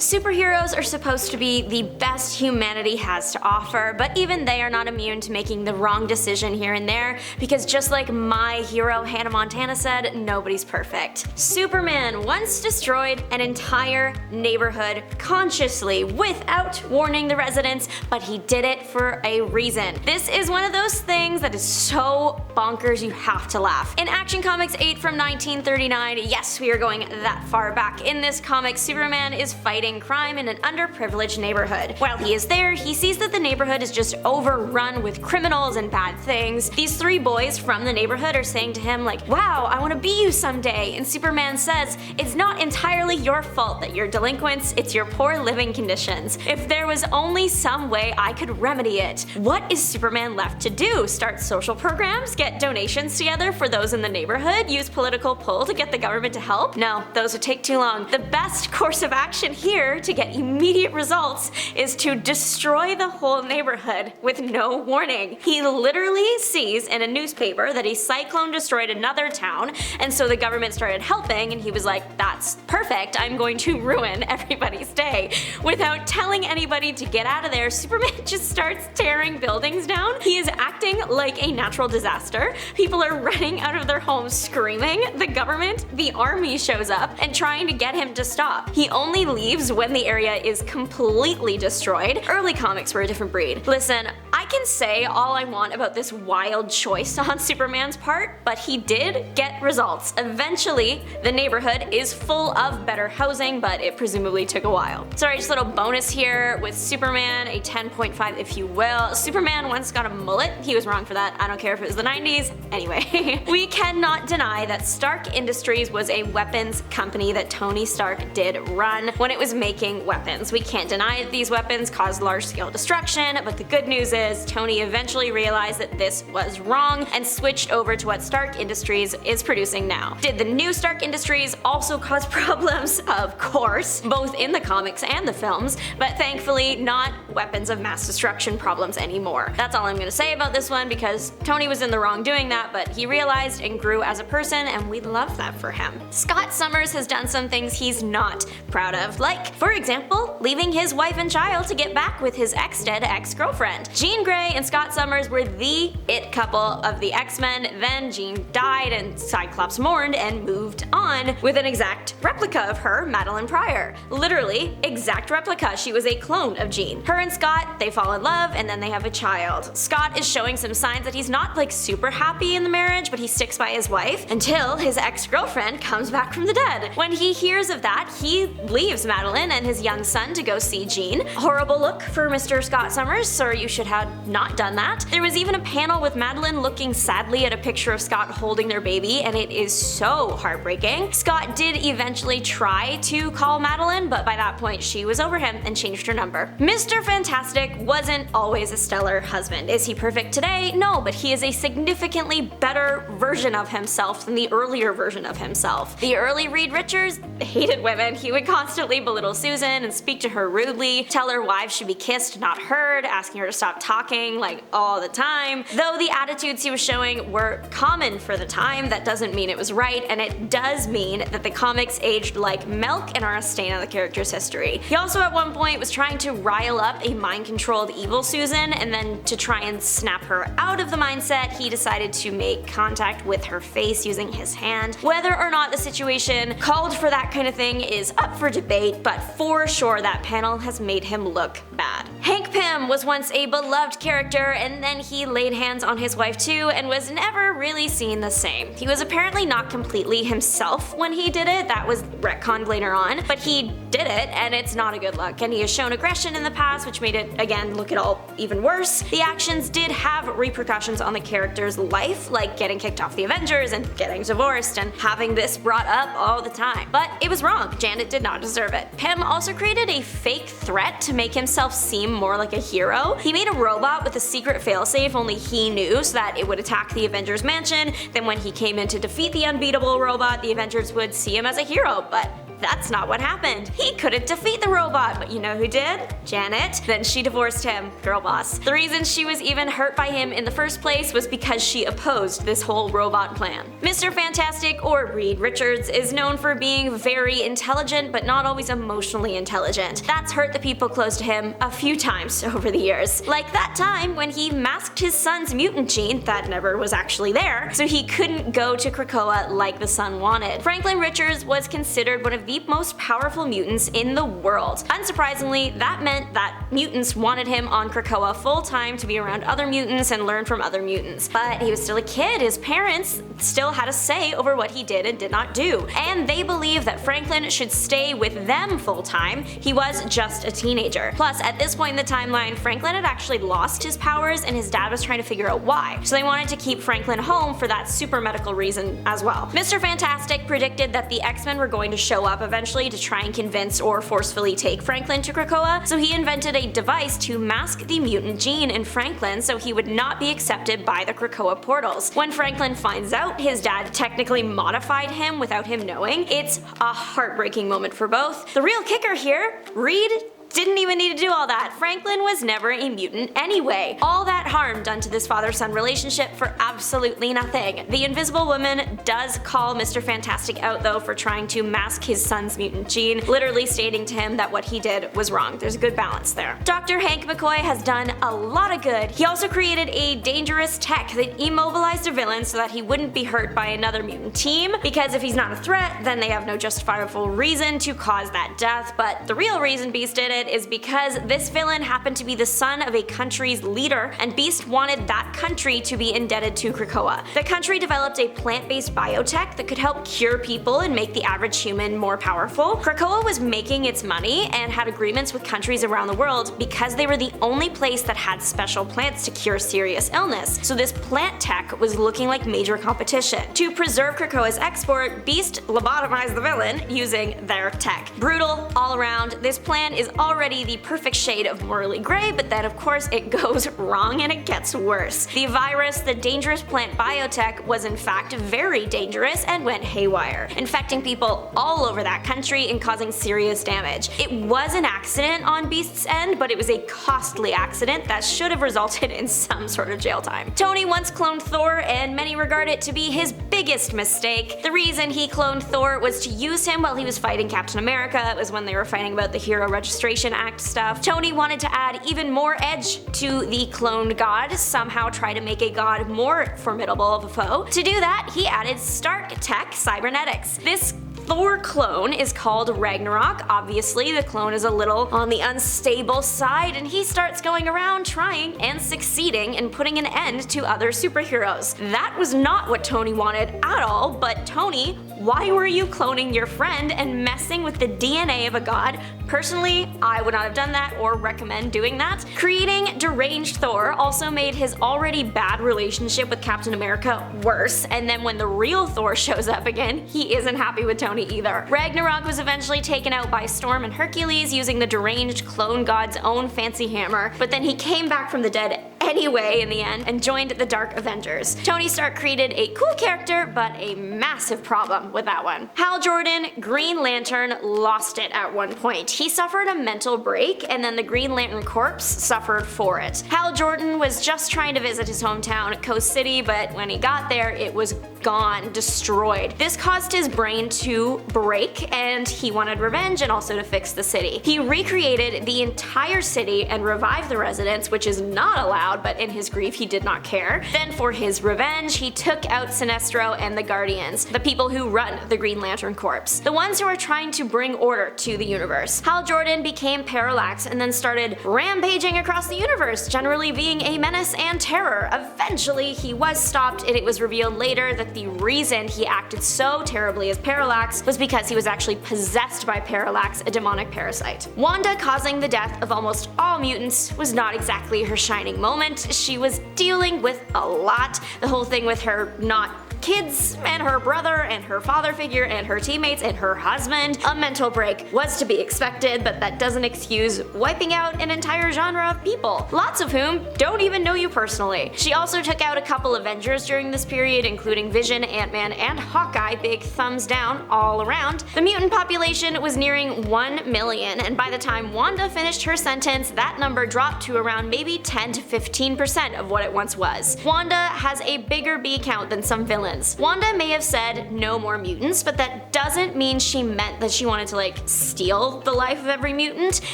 Superheroes are supposed to be the best humanity has to offer, but even they are not immune to making the wrong decision here and there, because just like my hero Hannah Montana said, nobody's perfect. Superman once destroyed an entire neighborhood consciously without warning the residents, but he did it for a reason. This is one of those things that is so bonkers you have to laugh. In Action Comics 8 from 1939, yes, we are going that far back. In this comic, Superman is fighting crime in an underprivileged neighborhood. While he is there, he sees that the neighborhood is just overrun with criminals and bad things. These three boys from the neighborhood are saying to him like, "Wow, I want to be you someday," and Superman says, "It's not entirely your fault that you're delinquents, it's your poor living conditions. If there was only some way I could remedy it." What is Superman left to do? Start social programs? Get donations together for those in the neighborhood? Use political pull to get the government to help? No, those would take too long. The best course of action here to get immediate results is to destroy the whole neighborhood with no warning. He literally sees in a newspaper that a cyclone destroyed another town, and so the government started helping, and he was like, "That's perfect, I'm going to ruin everybody's day." Without telling anybody to get out of there, Superman just starts tearing buildings down. He is acting like a natural disaster. People are running out of their homes screaming. The government, the army shows up and trying to get him to stop. He only leaves when the area is completely destroyed. Early comics were a different breed. Listen, I can say all I want about this wild choice on Superman's part, but he did get results. Eventually, the neighborhood is full of better housing, but it presumably took a while. Sorry, just a little bonus here with Superman, a 10.5 if you will. Superman once got a mullet. He was wrong for that. I don't care if it was the 90s. Anyway, we cannot deny that Stark Industries was a weapons company that Tony Stark did run when it was making weapons. We can't deny that these weapons caused large-scale destruction, but the good news is Tony eventually realized that this was wrong and switched over to what Stark Industries is producing now. Did the new Stark Industries also cause problems? Of course, both in the comics and the films, but thankfully not weapons of mass destruction problems anymore. That's all I'm gonna say about this one, because Tony was in the wrong doing that, but he realized and grew as a person, and we love that for him. Scott Summers has done some things he's not proud of, like, for example, leaving his wife and child to get back with his ex-dead ex-girlfriend. Jean Grey and Scott Summers were the it couple of the X-Men, then Jean died and Cyclops mourned and moved on with an exact replica of her, Madeline Pryor. Literally, exact replica. She was a clone of Jean. Her and Scott, they fall in love and then they have a child. Scott is showing some signs that he's not like super happy in the marriage, but he sticks by his wife until his ex-girlfriend comes back from the dead. When he hears of that, he leaves Madeline and his young son to go see Jean. Horrible look for Mr. Scott Summers, sir, you should have not done that. There was even a panel with Madeline looking sadly at a picture of Scott holding their baby, and it is so heartbreaking. Scott did eventually try to call Madeline, but by that point she was over him and changed her number. Mr. Fantastic wasn't always a stellar husband. Is he perfect today? No, but he is a significantly better version of himself than the earlier version of himself. The early Reed Richards hated women. He would constantly belittle Susan and speak to her rudely, tell her wives should be kissed, not heard, asking her to stop talking like all the time. Though the attitudes he was showing were common for the time, that doesn't mean it was right, and it does mean that the comics aged like milk and are a stain on the character's history. He also at one point was trying to rile up a mind-controlled evil Susan, and then to try and snap her out of the mindset, he decided to make contact with her face using his hand. Whether or not the situation called for that kind of thing is up for debate, but for sure that panel has made him look bad. Hank Pym was once a beloved character, and then he laid hands on his wife too and was never really seen the same. He was apparently not completely himself when he did it, that was retconned later on, but he did it and it's not a good look, and he has shown aggression in the past which made it, again, look at all even worse. The actions did have repercussions on the character's life, like getting kicked off the Avengers and getting divorced and having this brought up all the time. But it was wrong. Janet did not deserve it. Pym also created a fake threat to make himself seem more like a hero. He made a robot with a secret failsafe only he knew so that it would attack the Avengers mansion. Then when he came in to defeat the unbeatable robot, the Avengers would see him as a hero, but that's not what happened. He couldn't defeat the robot, but you know who did? Janet. Then she divorced him. Girl boss. The reason she was even hurt by him in the first place was because she opposed this whole robot plan. Mr. Fantastic, or Reed Richards, is known for being very intelligent but not always emotionally intelligent. That's hurt the people close to him a few times over the years. Like that time when he masked his son's mutant gene that never was actually there, so he couldn't go to Krakoa like the son wanted. Franklin Richards was considered one of the most powerful mutants in the world. Unsurprisingly, that meant that mutants wanted him on Krakoa full time to be around other mutants and learn from other mutants. But he was still a kid. His parents still had a say over what he did and did not do. And they believed that Franklin should stay with them full time. He was just a teenager. Plus, at this point in the timeline, Franklin had actually lost his powers and his dad was trying to figure out why. So they wanted to keep Franklin home for that super medical reason as well. Mr. Fantastic predicted that the X-Men were going to show up eventually to try and convince or forcefully take Franklin to Krakoa, so he invented a device to mask the mutant gene in Franklin so he would not be accepted by the Krakoa portals. When Franklin finds out his dad technically modified him without him knowing, it's a heartbreaking moment for both. The real kicker here, Reed didn't even need to do all that. Franklin was never a mutant anyway. All that harm done to this father-son relationship for absolutely nothing. The Invisible Woman does call Mr. Fantastic out though for trying to mask his son's mutant gene, literally stating to him that what he did was wrong. There's a good balance there. Dr. Hank McCoy has done a lot of good. He also created a dangerous tech that immobilized a villain so that he wouldn't be hurt by another mutant team, because if he's not a threat, then they have no justifiable reason to cause that death. But the real reason Beast did it is because this villain happened to be the son of a country's leader, and Beast wanted that country to be indebted to Krakoa. The country developed a plant-based biotech that could help cure people and make the average human more powerful. Krakoa was making its money and had agreements with countries around the world because they were the only place that had special plants to cure serious illness, so this plant tech was looking like major competition. To preserve Krakoa's export, Beast lobotomized the villain using their tech. Brutal all around. This plan is already the perfect shade of morally gray, but then of course it goes wrong and it gets worse. The virus, the dangerous plant biotech, was in fact very dangerous and went haywire, infecting people all over that country and causing serious damage. It was an accident on Beast's end, but it was a costly accident that should have resulted in some sort of jail time. Tony once cloned Thor, and many regard it to be his biggest mistake. The reason he cloned Thor was to use him while he was fighting Captain America. It was when they were fighting about the Hero Registration Act stuff. Tony wanted to add even more edge to the cloned god, somehow try to make a god more formidable of a foe. To do that, he added Stark Tech Cybernetics. This Thor clone is called Ragnarok. Obviously, the clone is a little on the unstable side, and he starts going around trying and succeeding in putting an end to other superheroes. That was not what Tony wanted at all, but Tony, why were you cloning your friend and messing with the DNA of a god? Personally, I would not have done that or recommend doing that. Creating deranged Thor also made his already bad relationship with Captain America worse, and then when the real Thor shows up again, he isn't happy with Tony either. Ragnarok was eventually taken out by Storm and Hercules using the deranged clone god's own fancy hammer, but then he came back from the dead anyway in the end and joined the Dark Avengers. Tony Stark created a cool character, but a massive problem with that one. Hal Jordan, Green Lantern, lost it at one point. He suffered a mental break, and then the Green Lantern Corps suffered for it. Hal Jordan was just trying to visit his hometown, Coast City, but when he got there, it was gone, destroyed. This caused his brain to break, and he wanted revenge and also to fix the city. He recreated the entire city and revived the residents, which is not allowed, but in his grief he did not care. Then for his revenge, he took out Sinestro and the Guardians, the people who run the Green Lantern Corps, the ones who are trying to bring order to the universe. Hal Jordan became Parallax and then started rampaging across the universe, generally being a menace and terror. Eventually he was stopped, and it was revealed later that the reason he acted so terribly as Parallax was because he was actually possessed by Parallax, a demonic parasite. Wanda causing the death of almost all mutants was not exactly her shining moment. She was dealing with a lot. The whole thing with her not kids and her brother and her father figure and her teammates and her husband. A mental break was to be expected, but that doesn't excuse wiping out an entire genre of people, lots of whom don't even know you personally. She also took out a couple Avengers during this period, including Vision, Ant-Man, and Hawkeye. Big thumbs down all around. The mutant population was nearing 1 million, and by the time Wanda finished her sentence, that number dropped to around maybe 10 to 15% of what it once was. Wanda has a bigger B count than some villains. Wanda may have said no more mutants, but that doesn't mean she meant that she wanted to steal the life of every mutant.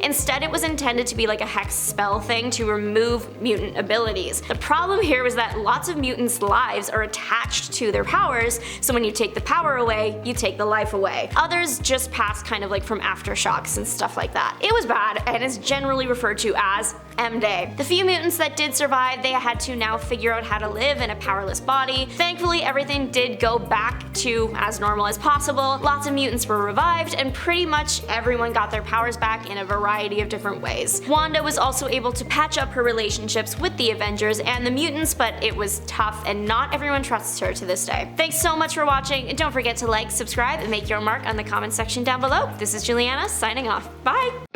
Instead, it was intended to be like a hex spell thing to remove mutant abilities. The problem here was that lots of mutants' lives are attached to their powers, so when you take the power away, you take the life away. Others just pass kind of from aftershocks and stuff like that. It was bad, and is generally referred to as M-Day. The few mutants that did survive, they had to now figure out how to live in a powerless body. Thankfully, everything did go back to as normal as possible. Lots of mutants were revived, and pretty much everyone got their powers back in a variety of different ways. Wanda was also able to patch up her relationships with the Avengers and the mutants, but it was tough, and not everyone trusts her to this day. Thanks so much for watching, and don't forget to like, subscribe, and make your mark on the comment section down below. This is Juliana, signing off. Bye!